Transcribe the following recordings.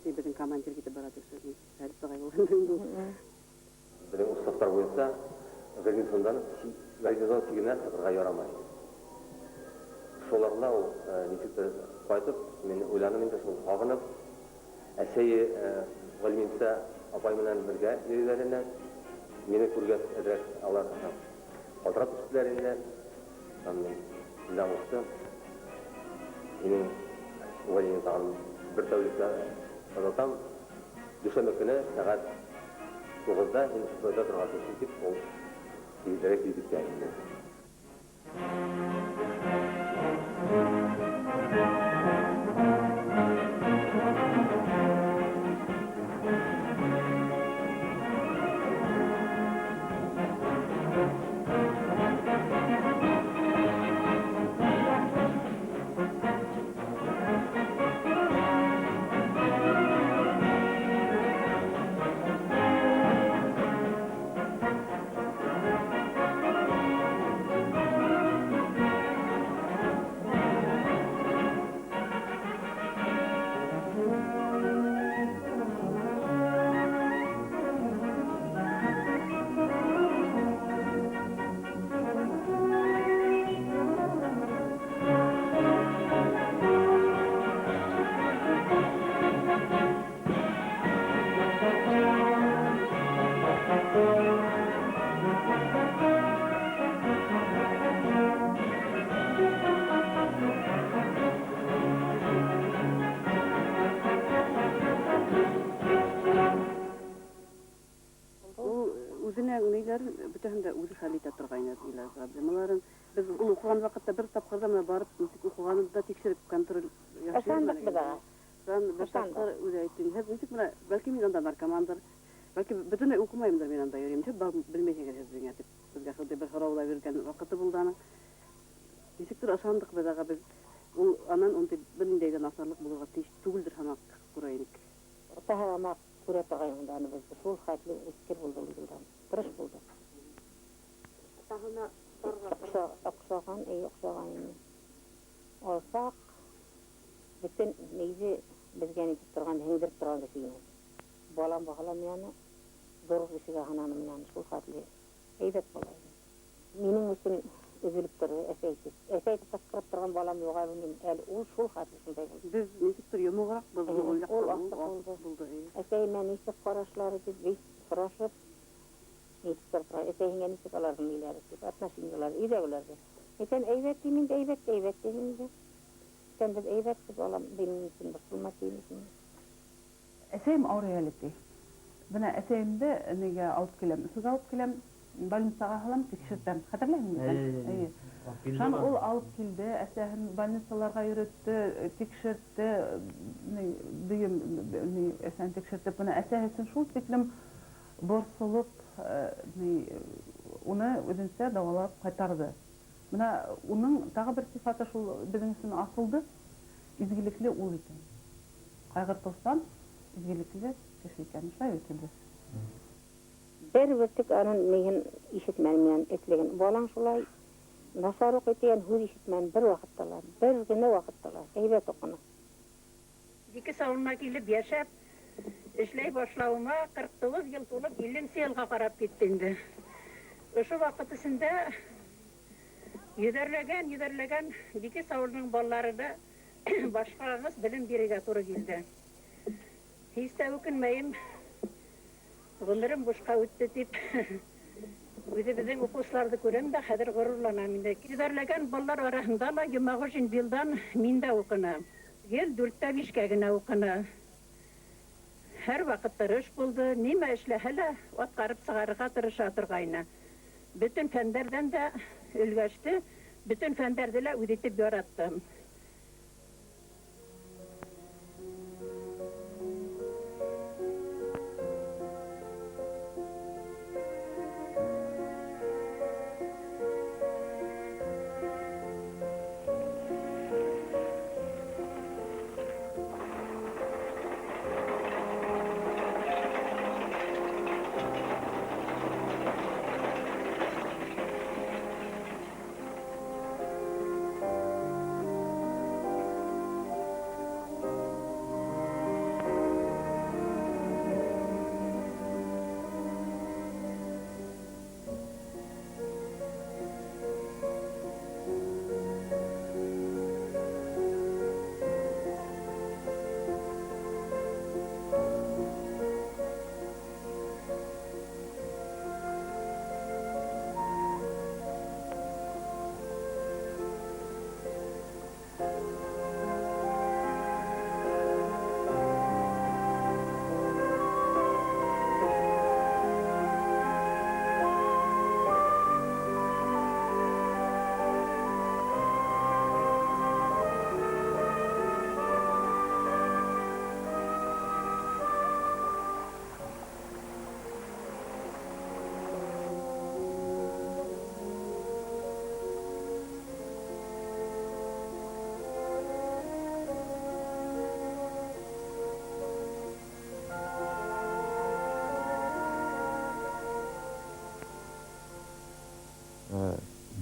Bizim komandir gidip baratık sözünü. Her sağay oldu. Bizim ustalar boyunca garnizondan sigine satırga yaramay. Şolarla o nefekleri qaytıp, men oylanım indi şunu sağınıp, әсәйі ғалиминса апай менен бірге ерелерінен мені көрген әдірек алар қалтырап түстілерінен мен білден менің ғалимин саған бір тәулікте азатам дүшемі күні сағат 9-да мен құтбайда тұрған тұрсын деп ол егіздерек бейбітке әйінді. Bütün de ucu halite turgayna diyorlar problemlerin. Biz onu okuyan vakitte bir tapkırda barıp okuyanı da tekşirip kontrol yapıyoruz. Aşandık bir daha. Ben bir tapkır uzaytın. Hep müzik bana belki mi ondan narkomandır. Belki bütün de okumayımdır ben anda yürüyüm. Hep bilmeyeceğim hep dünya tip. Bizge şurada bir haravla verirken vakti bulduğunu. Müziktir aşandık bir daha biz. O anan onu bilindeyden asarlık bulurga tügüldür hamak kuraynik. Tahamak kurata gayundan biz şul hatlı iskir buldum dilden. Tırış buldum. Tahına Oqşağan, oqşağan. Olsaq, bütün neyzi bizgen itip turgan, hengdirip turgan kişiyim. Bolam bağlam yani, zoruk kişiga hananım yani, şul hatlı. Eybet bolaydı. Menin üçün üzülüp durur, eseytip taskırıp turgan bolam yoğa benim, el şul hatlı şunday buldu. Biz müziktir yomuğarak buldu. Ol aqtı buldu. Esey men isip qaraşları biz soraşıp, Eseyinge nisip alardım ilerisi, atnaşıncalar, iyidegulardı. Sen eybet demin de eybet demin de. Sen de eybet kız olam benim için basılmak değil misin? Eseyim auriyaliti. Bana eseyimde nege alıp kelem, siz alıp kelem, balınsağa halam tekşirtem. Hatırlayın mı sen? Şan ol alıp keldi, eseyim balınsalarga yürüttü, tekşirtti, düğüm, esen tekşirtti. Bana eseysin şul teklem borsulup, onu ödünse davalap qaytardı. Buna onun tağı bir sıfatı şul bizim için asıldı, izgilikli ol eken. Qaygırtılsan, izgilikli teşviken şay ötüldü. Bir vıttık anın neyin işitmenmeyen etlegen. Bolan şulay, nasaruk eteyen hür işitmen bir vakittalar, bir güne vakittalar, eybet okunu. Diki savunma gelip yaşap, işley başlauıma 49 yıl tolup 50 yılga qarap ketdindi. Şu vakit içinde yüderlegen diki savunun balları da başkanımız bilim biriga turu geldi. Hiç de ökünmeyim, ömürüm boşqa öttü deyip, bizim okuslarda görem de hadir gururlanam. Yüderlegen ballar arasında da yumağı için bildan minde okuna. Gel 4'te 5'ke gine okuna. Her vakit tırış buldu, nime işle hele atkarıp sığarığa tırışa turgayna. Bütün fenderden de ülgeçti, bütün fenderdiler üretip yarattım.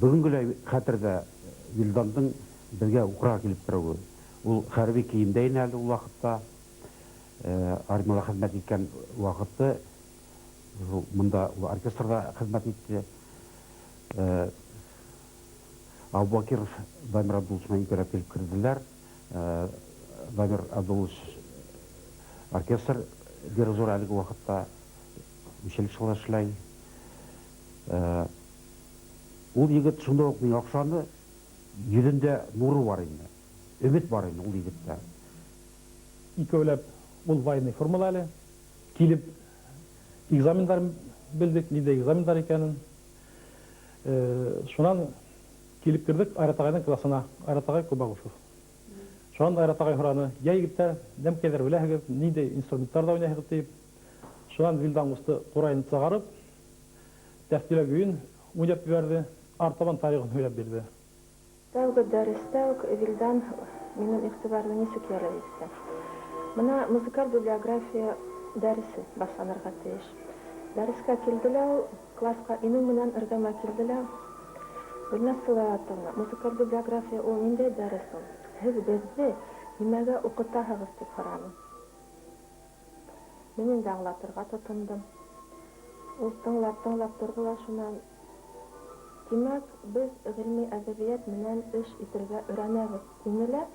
Бүгінгілей қатырда Вилдандың бізге ұқыра келіп тұруы. Ол қарби кейімдейін әлі ол уақытта, армияда қызмет еткен уақытты, мұнда оркестрда қызмет етті. Абубакир Дамир Абдуловичмен икелеп келіп кірділер. Дамир Абдулович оркестр дирижер әлгі уақытта мүшелік шылашлай. Ол егіт шында оқымай ақшаны елінде нұры бар енді, үміт бар енді ол егітті. Икәүләп ул военный формула әле, килеп экзамендар белдек, ниндәй экзамендар икәнен. Шунан килеп кирдек Айратагайның классына, Айратагай Кубагушев. Шунан Айратагай һораны, "Я егетләр, нәмкәләр беләһегез, ниндәй инструменттарда уйнайһығыз?" дип. Шунан Вилдан усты курайны чыгарып, тәфтилә гүйен уйнап бирде, артабан тарихын сөйләп бирде. Тәүге дәрестә үк Вилдан минем игътибарны ничек ярый итте. Менә музыкаль библиография дәресе башланырга тиеш. Дәрескә килделәр, класска инең менән эргәмә килделәр. Гөлназ Сылаятовна, музыкаль библиография ул ниндәй дәрес ул? Һез безне нимәгә укытаһығыз дип һорады. Мин инде аңлатырга тотындым. Ул тыңлап торды ла шунан: "Димәк, без гыйльми әдәбият менән эш итәргә өйрәнәбез" дине.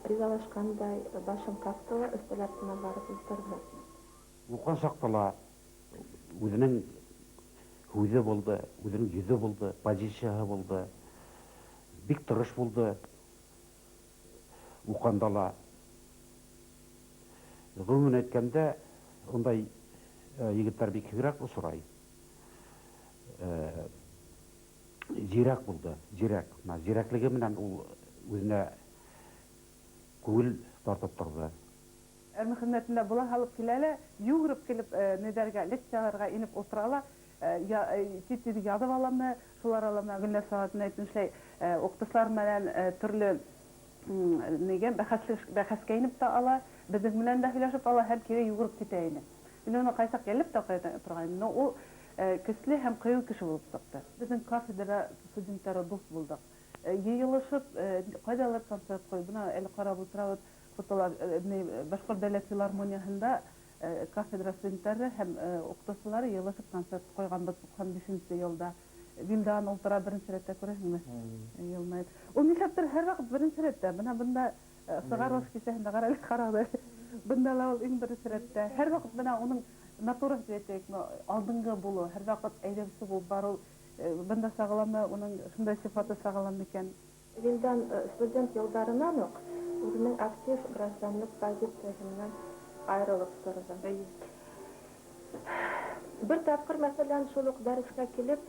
Ризалашкандай башын какты ла өстәл артына барып ултырды. Уқан сақтала, өзінің көзі болды, өзінің жүзі болды, позициясы болды, бик тырыш болды. Уқандала. Ғылымын әйткәндә, ондай егеттер бик кирәк сұрай. Зирәк булды, зирәк. Зирәклеге менән ул үзенә күңел тартып торды. Әрме хезмәтендә була халык киләлә, югырып килеп нидәргә, лекцияларга инеп утырала, тип-тип язып аламы, шулар аламы, Гөлназ Сәгатьне әйтмешләй, укытышлар белән төрле нигә бәхәскә инеп та ала, безнең белән дә һөйләшеп ала, һәм кире югырып китә иде. Менә кайсак килеп та торган, но ул көчле һәм кыю кеше булып чыкты. Безнең кафедра студентлары дуст булдык. Йыелышып, кайдалар концерт кой, буна әле карап утырабыз, фотолар, Башкорт дәүләт филармониясында кафедра студентлары һәм укытучылары йыелышып концерт койганбыз 95 елда. Вилдан ултыра беренче рәттә күрәсеңме? Елмайт. Ул нишләптер һәр вакыт беренче рәттә, бunda Сыгаров кисәһендә карады. Бunda ла ул иң беренче рәттә. Һәр вакыт менә уның натурасы әйтәйек, алдынгы булу, һәр вакыт әйдәүче булып бару, бunda сагыламы, уның шундай сыйфаты сагылам икән. Вилдан студент елдарынан ук үзенең актив гражданлык позициясеннән аерылып торды. Бер тапкыр мәсәлән шул ук дәрескә килеп,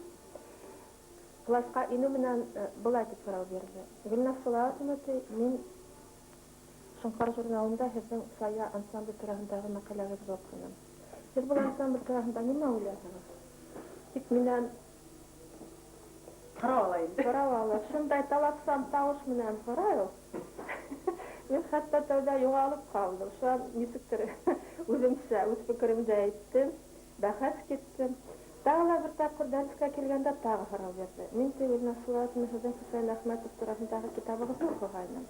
класска инү менән булай дип сорау бирде. Гөлназ Сылаятовна, мин Шоңкар журналында һезнең Сая ансамбль турында мәкаләгезне укыдым. Сез бу ансамбль турында нимә уйлыйсыз? Тик миннән Каравала, шундай талапсан тавыш менән сорау. Мин хәтта тәүдә югалып калдым. Шуан нисектер үземчә, үз фикеремдә әйттем, бәхәс киттем. Тагы бер тапкыр дәрескә килгәндә тагы сорау бирде. Мин Гөлназ Сылаятовна һезнең Хөсәйн Әхмәтов турындагы китабыгызны укыгайным.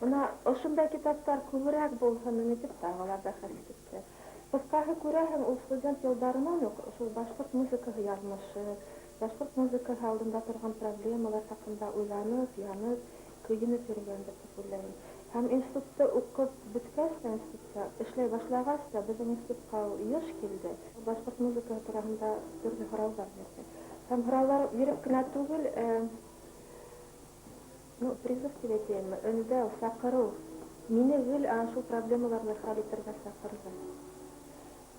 Менә ошондай китаптар күбрәк булсын дип тагы бәхәс китте. Кыскасы күрәһең, ул студент елдарынан ук шул башкорт музыкасы язмышы, башкорт музыкасы алдында торган проблемалар хакында уйланып, янып, көйүнеп йөргәндер дип уйлыйм. Һәм институтта укып беткәч, институтта эшләй башлагач та безнең институтка еш килде. Башкорт музыкасы турында төрле һораулар бирде. Һәм һораулар биреп кенә түгел, призыв дигән, өндә сакыру. Мине гел шул проблемаларны хәл итәргә сакырды.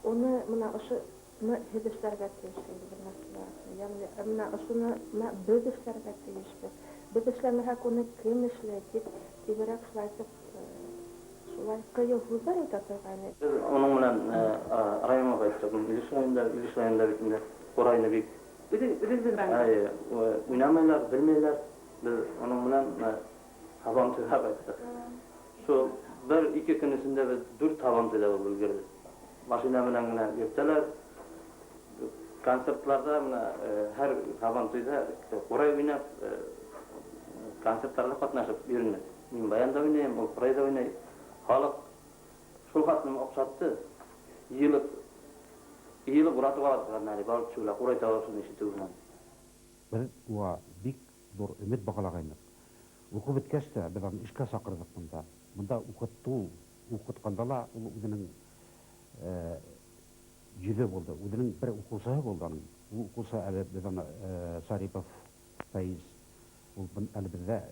Уны менә ошо һез эшләргә тиеш булмаслар. Ягъни менә ошоны без эшләргә тиешбез. Без эшләмәһәк, уны кем эшләй дип тигәрәк шулай кыю һүзләр әйтә торган. Оның менән районга кайттым. Илеш районында битендә курайны бик. Уйнамайлар, белмәйләр. Без оның менән табан төзәп кайттык. Шул бер-ике көн эчендә без 4 табан төзәп өлгердек. Машина менән генә йөртәләр. концертларда мына һәр Сабан туйда курай уйнап, концертларда катнашып йөренә. Мин баянда уйнайм, ул курайда уйнай. Халык шул хатны окшатты. Йылып уратып алат, мәне барып чула курай тавышын ишетү белән. Biz uğa bik zor ümit bağlagaydık. Oku bitkeçte biz onu işe sakırdık bunda. Bunda okutqandala ul özünün yüzü oldu. Özünün bir okusağı oldu onun. Bu okusa eli biz onu Saripov Faiz eli bizde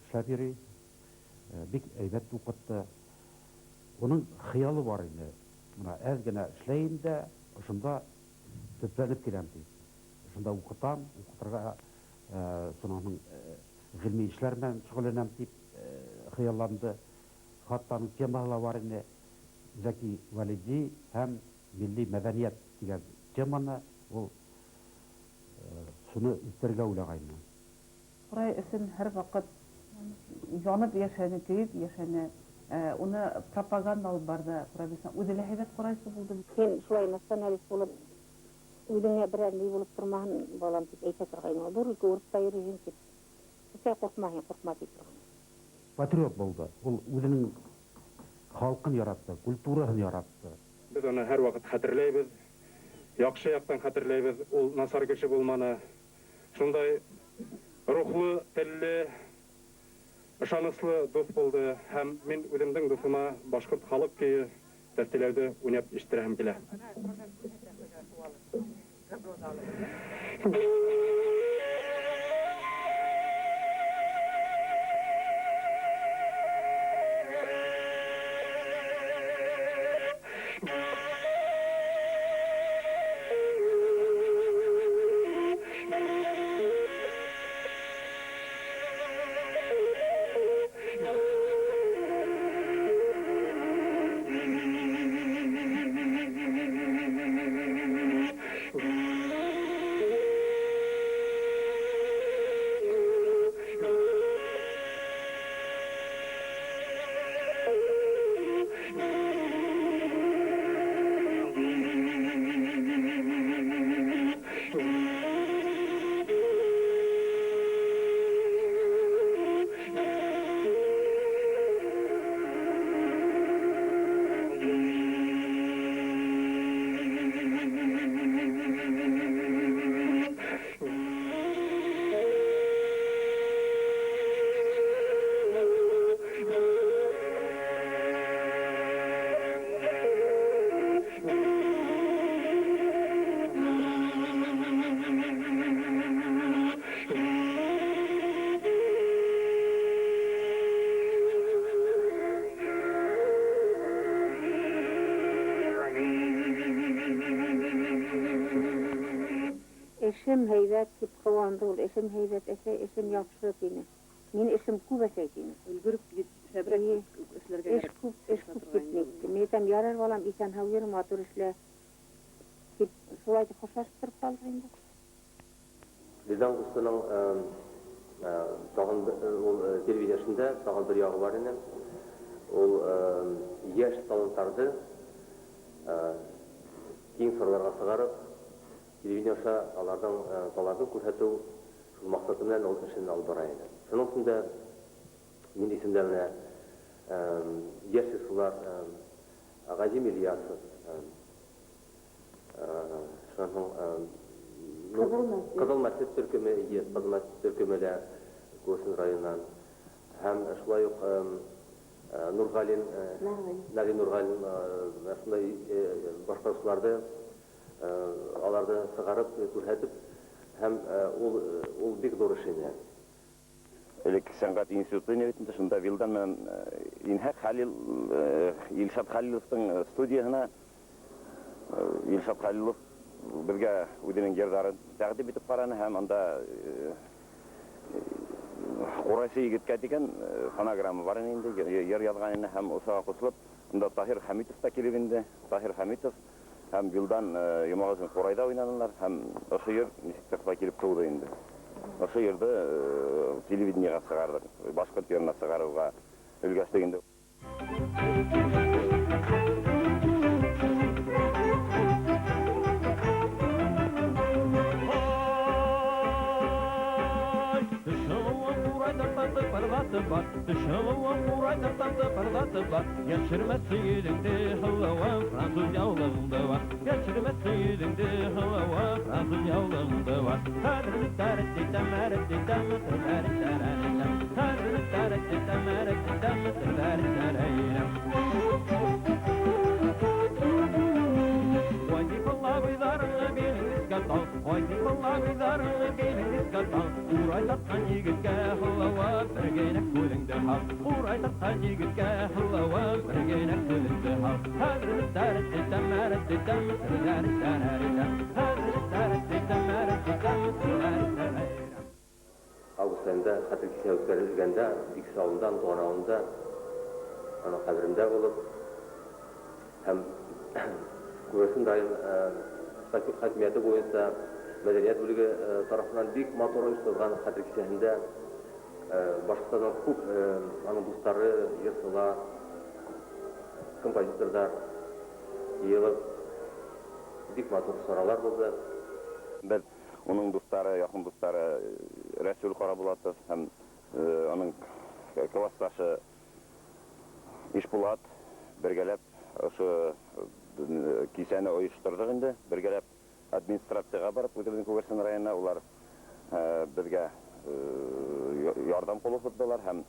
işlep yürü. Bik eybet okuttu. Onun hıyalı var idi. Buna ez gene işleyin de şunda tüplenip giren deyip. Şunda okutan, okutarga sonunun gilmi işlerden şug'ullanam deyip hıyallandı. Hattanın temalar var idi. Zeki Validi hem milli medeniyet degan temаны ol şunu üstlerge uylagaydı. Kuray için her vakit yanıp yaşanı, köyüp yaşanı, onu propaganda alıp barda kuray bilsen, ödele hevet kuraysı buldu. Sen şulay nasyonalist bolup, ödüne birerliği bolup durmağın balam deyip eyte turgayın. Dur ülke urupta yürüyün deyip. Sen korkmayın, korkma deyip turgayın. Patriot buldu. Ol özünün halkın yarattı, kulturasını yarattı. Biz onu her vakit hatırlayız. Yaxşı yaqtan hatırlayız. Ol nasar kişi bulmanı. Şunday ruhlu, telli, ышаныслы дос buldu. Hem min özümden dostuma Başkurt halk köyü teftilerde oynayıp iştirem bile. Eşim heybet deyip kıvandı ol. Eşim heybet ese, eşim yapışı dini. Min eşim kub ese dini. Ülgürüp şebrek işlerge gerek. Eş kub gitmekti. Meydem yarar balam isen havyerim atır işle. Şulaydı hoşlaştırıp kaldı indi. Bizden kustu'nun tağın televiziyasında tağın bir yağı var idi. Ol yaş talantlardı keng sırlarga sığarıp televiziyada alardan көрсөтүү шул максаты менен ол ишин алып барайын. Шунун үстүндө мен исимде мына яшь сулар Агадим Ильясов, Кызыл Мәсет төркөмөлө Көсүн районунан һәм шулай ук Наги Нургалин ушундай башкаручуларды аларды сыгарып күрсәтеп һәм ул бик зур эш иде. Элек сәнгать институты нәтиҗәсендә шунда Вилдан менән Илшат Халиловтың студиясына Илшат Халилов безгә үзенең йырдарын тәкъдим итеп караны һәм анда Урайсы егеткә дигән фонограмма бар инде, йыр язган һәм усага кушылып, анда Таһир Хәмитов та килеп инде. Таһир Хәмитов һәм Вилдан Ямагызын Курайда уйнадылар һәм ошо йыр ничектер килеп тулды инде. Ошо йырды телевидениега чыгардык, башкорт йырына чыгарууга өлгәштегендә. var, düşüğü kuraydıktandı fırlatıp var. Geçirmesi yedindi hıllava Fransız yavlığında var. Geçirmesi yedindi hıllava Fransız yavlığında var. Tanrılık tarıktıktan merektikten mısırlar işaretinden. Tanrılık tarıktıktan merektikten mısırlar işaretinden. Oydi kolla buydarını beliniz katal. Oydi kolla buydarını beliniz katal. Uray takkan yigitke hıllava bir geynek kölüngde hal. Uray takkan yigitke hıllava bir geynek kölüngde hal. Tanrılık tarıktıktan merektikten mısırlar işaretinden. Tanrılık tarıktıktan merektikten mısırlar işaretinden. Avgust ayında Hatır kişi ötkürülgende ikisi avundan doğan avunda ana kabirimde olup hem Kuvvetin daim hakimiyeti boyunca medeniyet bölüge tarafından büyük motor uyuşturgan Hatır kişisinde başkadan çok anın dostları, yırtılar, kompozitörler yığılıp büyük motor soralar oldu. Biz onun dostları, yakın dostları Resul Karabulatov hem onun klastaşı İşbulat birgelep şu kiseni uyuşturduk indi. Birgelep administrasiyaga barıp Ödülün Koversin rayonuna ular bizge yardım kolu tutdular hem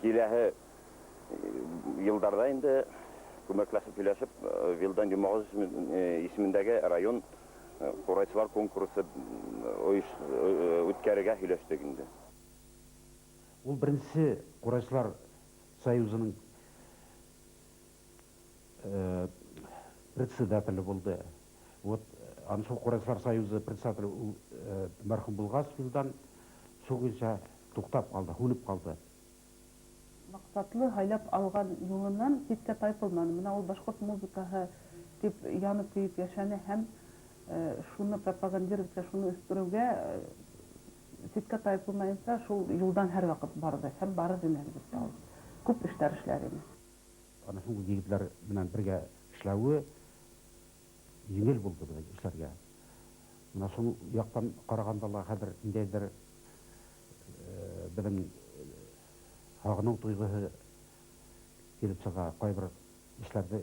kilehi yıllarda indi kömekleşip birleşip Vildan Cumağız ismindeki rayon Kurayçılar konkursu ötkərige hüleştik indi. Ул беренче Курайчылар союзының председателе булды. Вот аны шул Курайчылар союзы председателе мәрхүм булгас Вилдан шугынча туктап калды, хүнүп калды. Мақсатлы һайлап алган юлынан ситкә тайпылманы. Менә ул башкорт музыкаһы дип янып көйүп яшәне һәм шуны пропагандировать, шуны үстерүгә ситкә тайпылмайынса шул юлдан һәр вакыт барды. Һәм бары димәк бит ул. Күп эшләр эшләре. Аны шул егетләр белән бергә эшләүе җиңел булды бу эшләргә. Менә шул яктан караганда ла хәзер ниндәйдер безнең хагының туйгыһы килеп чыга, кайбер эшләрне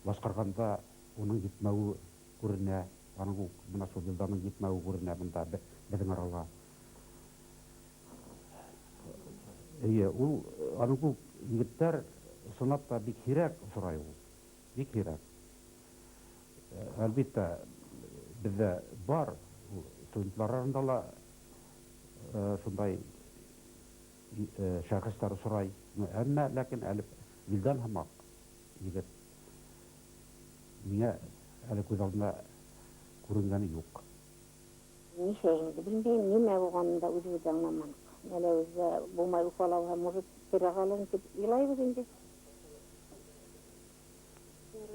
башкарганда уның җитмәүе күренә, аның менә шул елданың җитмәүе күренә монда безнең арага. Ул аның бу егетләр сынап та бик кирәк сорай ул. Бик кирәк. Әлбәттә бездә бар студентлар арасында ла шундай шәхестәр сорай. Әмма ләкин әле Вилдан һәм егет миңа әле күз алдына күренгәне юк. Нишәйенде белмәйм, нимә булганында үзе дә аңламадык. Әле үзе булмай уфалау һәм может тирәгалын дип илайбыз инде.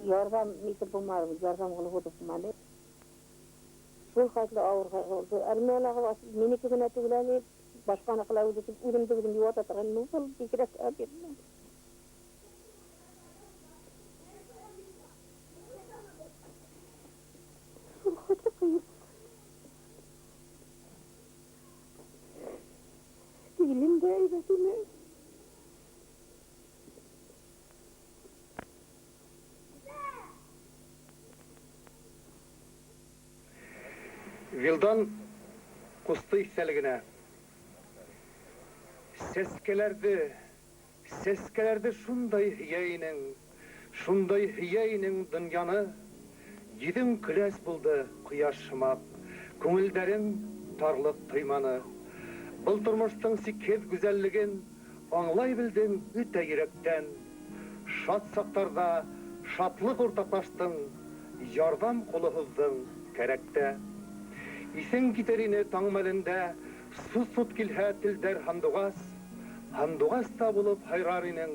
Ярдәм итеп булмады, ярдәм кылып булмады. Шул хәтле авыр булды. Армияларга минеке генә түгел әле башканы кылабыз дип үземдә үзем юата торган нуфыл бигрәк әбирне. Шул хәтле кыйып. Дилимдә әйбәтеме? Vildan кусты исәлегенә сәскәләрде шундай хияйның дөньяны йөзең көләс булды кояшмак, күңелдәрем тарлык тойманы. Был тормыштың сикһез гүзәллеген аңлай белдем үтә йөрәктән. Шат сактарда шатлык уртаклаштың, ярдәм кулы һуздың кәрәктә. Исең китерине таң мәлендә сус-сут килһә телдәр Һандугас та булып хайрар инең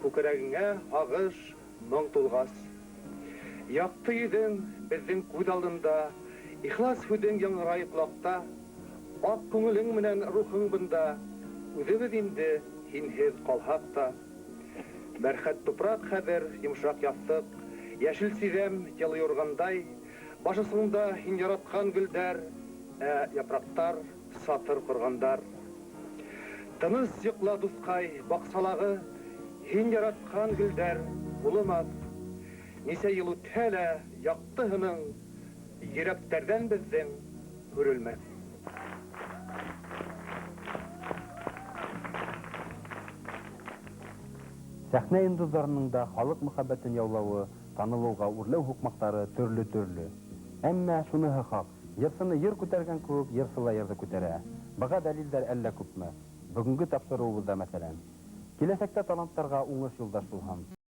күкрәгеңә агыш моң тулгас. Якты идең безнең күз алдында, ихлас һүдең яңгырай кулакта. Ак күңелең менән рухың бында, үзебез инде һинһез калһак та. Бәрхәт тупрак хәзер йомшак ястык, яшел сизәм ялы юргандай, башысында һин яраткан гөлдәр, япрактар сатыр коргандар. Тыныс йокла дускай, баксалағы, һин яраткан гөлдәр булмас. Нисә ел үтһә, яктыһының йөрәктәрдән безнең күрелмәс. Сәхнә йондозларының да халык мөхәббәтен яулауы, танылуга үрләү хукмактары төрле-төрле. Әмма шуныһы хак, йырсыны йыр күтәргән күп, йырсыла йырды күтәрә. Бага дәлилләр әллә күпме? Бүгенге тапшыруыбызда мәсәлән. Киләсәктә таланттарга уңыш юлдаш булһам,